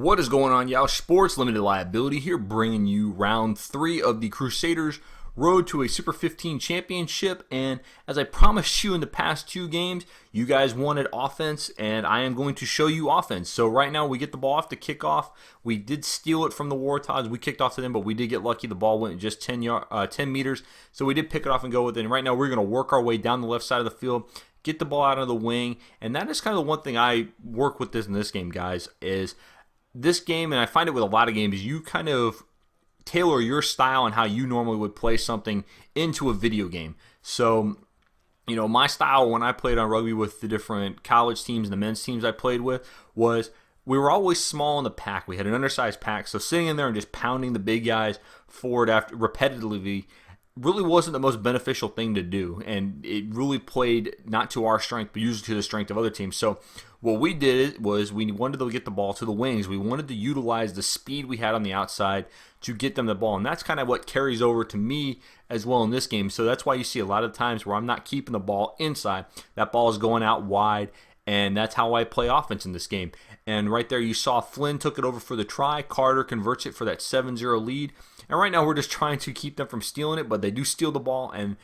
What is going on, Yeousch Sports? Limited Liability here, bringing you round 3 of the Crusaders' road to a Super 15 championship. And as I promised you in the past 2 games, you guys wanted offense, and I am going to show you offense. So right now we get the ball off the kickoff. We did steal it from the Warthogs. We kicked off to them, but we did get lucky. The ball went just 10 meters, so we did pick it off and go with it. And right now we're going to work our way down the left side of the field, get the ball out of the wing, and that is kind of the one thing I work with in this game, guys, is this game, and I find it with a lot of games, you kind of tailor your style and how you normally would play something into a video game. So, you know, my style when I played on rugby with the different college teams and the men's teams I played with was we were always small in the pack. We had an undersized pack, so sitting in there and just pounding the big guys forward after repetitively really wasn't the most beneficial thing to do, and it really played not to our strength but usually to the strength of other teams. So what we did was we wanted to get the ball to the wings. We wanted to utilize the speed we had on the outside to get them the ball, and that's kind of what carries over to me as well in this game. So that's why you see a lot of times where I'm not keeping the ball inside. That ball is going out wide, and that's how I play offense in this game. And right there you saw Flynn took it over for the try. Carter converts it for that 7-0 lead. And right now we're just trying to keep them from stealing it, but they do steal the ball, and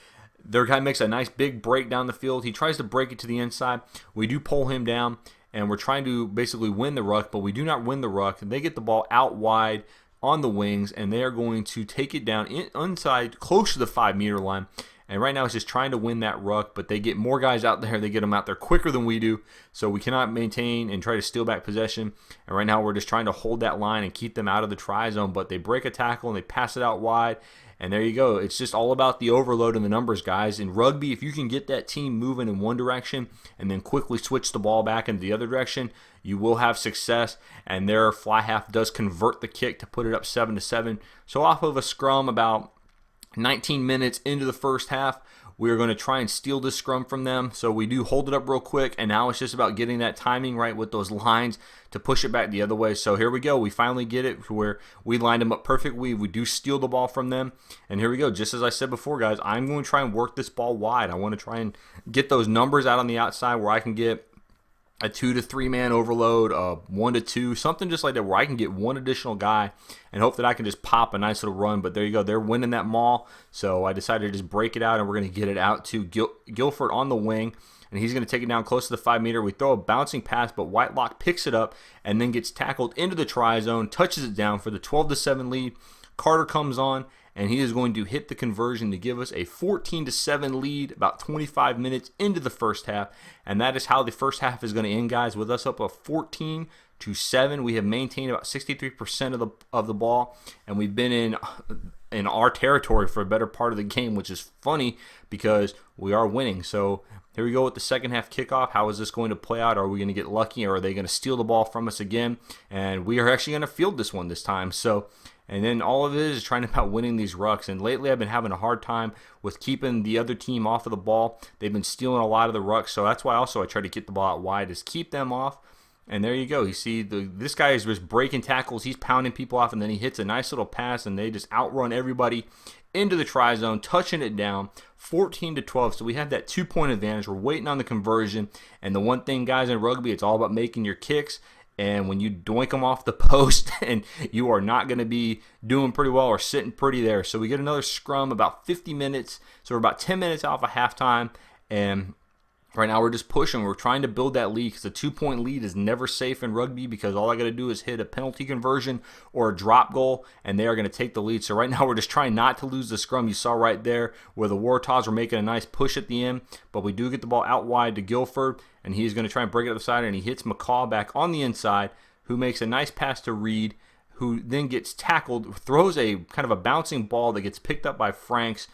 their guy makes a nice big break down the field. He tries to break it to the inside. We do pull him down, and we're trying to basically win the ruck, but we do not win the ruck. They get the ball out wide on the wings, and they are going to take it down inside close to the 5-meter line. And right now it's just trying to win that ruck, but they get more guys out there. They get them out there quicker than we do, so we cannot maintain and try to steal back possession. And right now we're just trying to hold that line and keep them out of the try zone, but they break a tackle and they pass it out wide. And there you go. It's just all about the overload and the numbers, guys. In rugby, if you can get that team moving in one direction and then quickly switch the ball back into the other direction, you will have success. And their fly half does convert the kick to put it up 7-7. So off of a scrum about 19 minutes into the first half, we are going to try and steal this scrum from them. So we do hold it up real quick, and now it's just about getting that timing right with those lines to push it back the other way. So here we go. We finally get it to where we lined them up perfectly. We do steal the ball from them, and here we go. Just as I said before, guys, I'm going to try and work this ball wide. I want to try and get those numbers out on the outside where I can get a 2 to 3 man overload, 1 to 2, something just like that, where I can get one additional guy and hope that I can just pop a nice little run. But there you go, they're winning that maul, so I decided to just break it out, and we're going to get it out to Guilford on the wing, and he's going to take it down close to the 5-meter. We throw a bouncing pass, but Whitelock picks it up and then gets tackled into the try zone, touches it down for the 12-7 lead. Carter comes on, and he is going to hit the conversion to give us a 14-7 lead about 25 minutes into the first half. And that is how the first half is going to end, guys, with us up a 14-7. We have maintained about 63% of the ball, and we've been in our territory for a better part of the game, which is funny because we are winning. So here we go with the second half kickoff. How is this going to play out? Are we going to get lucky, or are they going to steal the ball from us again? And we are actually going to field this one this time. And then all of it is trying about winning these rucks. And lately I've been having a hard time with keeping the other team off of the ball. They've been stealing a lot of the rucks. So that's why also I try to get the ball out wide, is keep them off. And there you go. You see this guy is just breaking tackles. He's pounding people off, and then he hits a nice little pass, and they just outrun everybody into the try zone, touching it down 14-12. So we have that 2-point advantage. We're waiting on the conversion. And the one thing, guys, in rugby, it's all about making your kicks. And when you doink them off the post, and you are not going to be doing pretty well or sitting pretty there. So we get another scrum about 50 minutes. So we're about 10 minutes off of halftime. And right now we're just pushing. We're trying to build that lead, because a 2-point lead is never safe in rugby, because all I got to do is hit a penalty conversion or a drop goal, and they are going to take the lead. So right now we're just trying not to lose the scrum. You saw right there where the Warthogs were making a nice push at the end, but we do get the ball out wide to Guilford, and he's going to try and break it up the side, and he hits McCaw back on the inside, who makes a nice pass to Reed, who then gets tackled, throws a kind of a bouncing ball that gets picked up by Franks.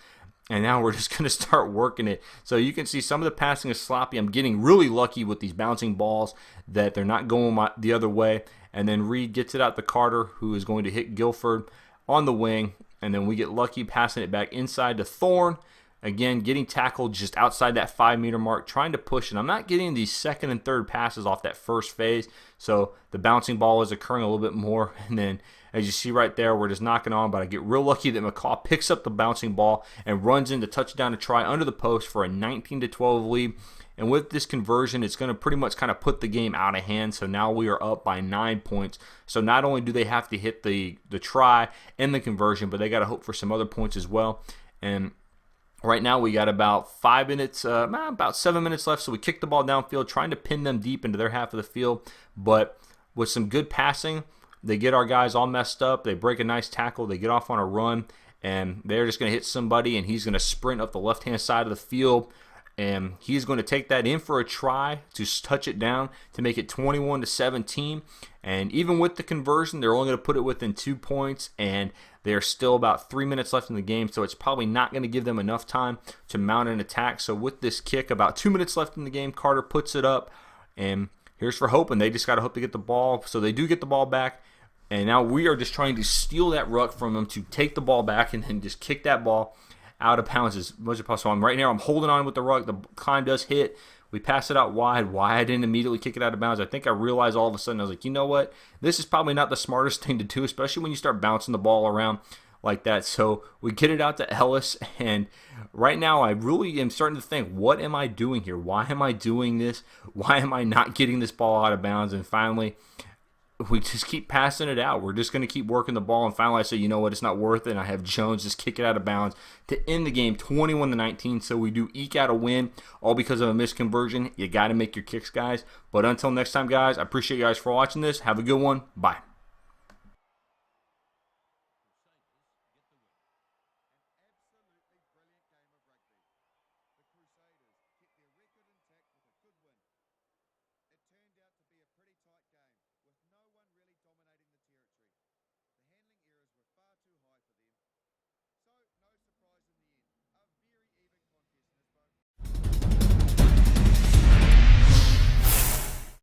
And now we're just going to start working it. So you can see some of the passing is sloppy. I'm getting really lucky with these bouncing balls that they're not going the other way. And then Reed gets it out to Carter, who is going to hit Guilford on the wing. And then we get lucky passing it back inside to Thorne. Again, getting tackled just outside that 5-meter mark, trying to push it. I'm not getting these second and third passes off that first phase, so the bouncing ball is occurring a little bit more. And then, as you see right there, we're just knocking on, but I get real lucky that McCaw picks up the bouncing ball and runs into touchdown to try under the post for a 19-12 lead. And with this conversion, it's going to pretty much kind of put the game out of hand. So now we are up by 9 points. So not only do they have to hit the try and the conversion, but they got to hope for some other points as well. And right now we got about 5 minutes, about 7 minutes left. So we kick the ball downfield, trying to pin them deep into their half of the field. But with some good passing, they get our guys all messed up. They break a nice tackle. They get off on a run, and they're just going to hit somebody, and he's going to sprint up the left-hand side of the field, and he's going to take that in for a try to touch it down to make it 21-17. And even with the conversion, they're only going to put it within 2 points, and there's still about 3 minutes left in the game, so it's probably not going to give them enough time to mount an attack. So with this kick, about 2 minutes left in the game, Carter puts it up, and here's for hoping. They just got to hope to get the ball. So they do get the ball back. And now we are just trying to steal that ruck from them to take the ball back and then just kick that ball out of bounds as much as possible. Right now I'm holding on with the ruck. The climb does hit. We pass it out wide. Why I didn't immediately kick it out of bounds, I think I realized all of a sudden, I was like, you know what? This is probably not the smartest thing to do, especially when you start bouncing the ball around like that. So we get it out to Ellis, and right now I really am starting to think, what am I doing here? Why am I doing this? Why am I not getting this ball out of bounds? And finally, we just keep passing it out. We're just going to keep working the ball, and finally I say, you know what, it's not worth it, and I have Jones just kick it out of bounds to end the game 21-19. So we do eke out a win, all because of a missed conversion. You got to make your kicks, guys. But until next time, guys, I appreciate you guys for watching this. Have a good one. Bye.